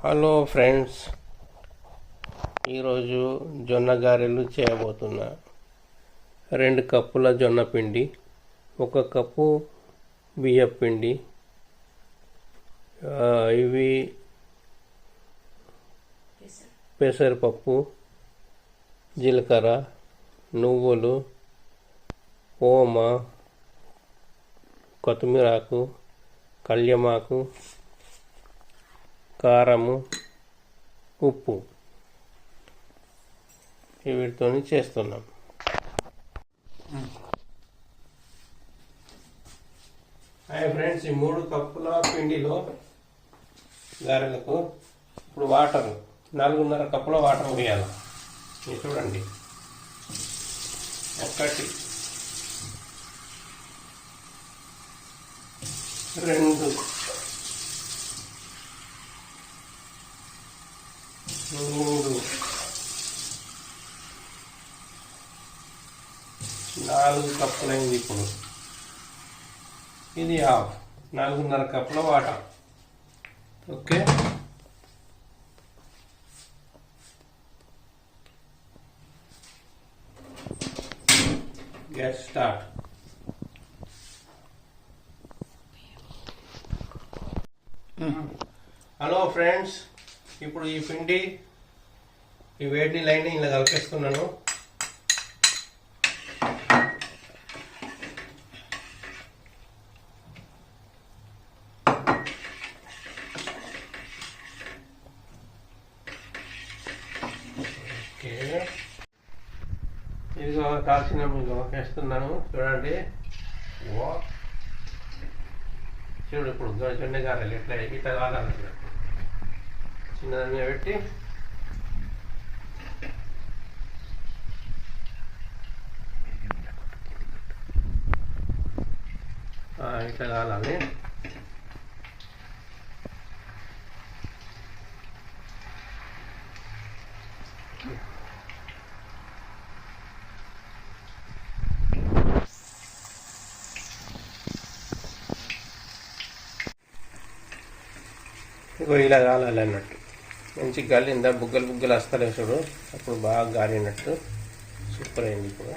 Hello friends, ఈరోజు జొన్న గారెలు చేయబోతున్నా. 2 కప్పుల జొన్న పిండి, 1 కప్పు బియ్యం పిండి, ఇవి పెసరపప్పు, జీలకర్ర, నువ్వులు, ఓమ, కొత్తిమీరాకు, కళ్యమాకు, కారము, ఉప్పు వీటితో చేస్తున్నాం. హాయ్ ఫ్రెండ్స్, ఈ 3 కప్పుల పిండిలో గారెలకు ఇప్పుడు వాటర్ 4.5 కప్పుల వాటర్ వేయాలి. ఇది చూడండి, 1 2 3 4 కప్పులైంది. ఇప్పుడు ఇది హాఫ్ 4.5 కప్పుల water. Okay, get start. Hello friends, ఇప్పుడు ఈ పిండి ఈ వేడి నీళ్ళని ఇలా కలిపేస్తున్నాను. ఓకే, ఇదిగో కాల్చిన వేస్తున్నాను. చూడండి, చూడు ఇప్పుడు జొన్న గారెలు ఎట్లా ఇట్లా కావాలి. చిన్నదాని మీద పెట్టి ఇట్లా కాలాలి. ఇగో ఇలా కాలాలి అన్నట్టు. మంచి గాలిందా, బుగ్గలు వస్తలే చూడు, అప్పుడు బాగా గాలినట్టు సూపర్ అయింది. ఇప్పుడు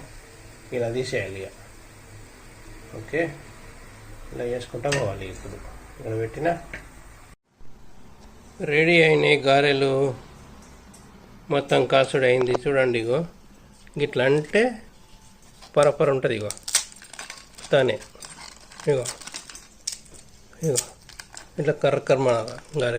ఇలా తీసేయాలి ఇక. ఓకే, ఇలా చేసుకుంటా పోవాలి. ఇప్పుడు ఇక్కడ పెట్టిన రెడీ అయినాయి గారెలు. మొత్తం కాసుడు అయింది. చూడండి, ఇగో ఇట్లా అంటే పరపర ఉంటుంది. ఇగో తానే ఇగో ఇట్లా కర్ర గారె.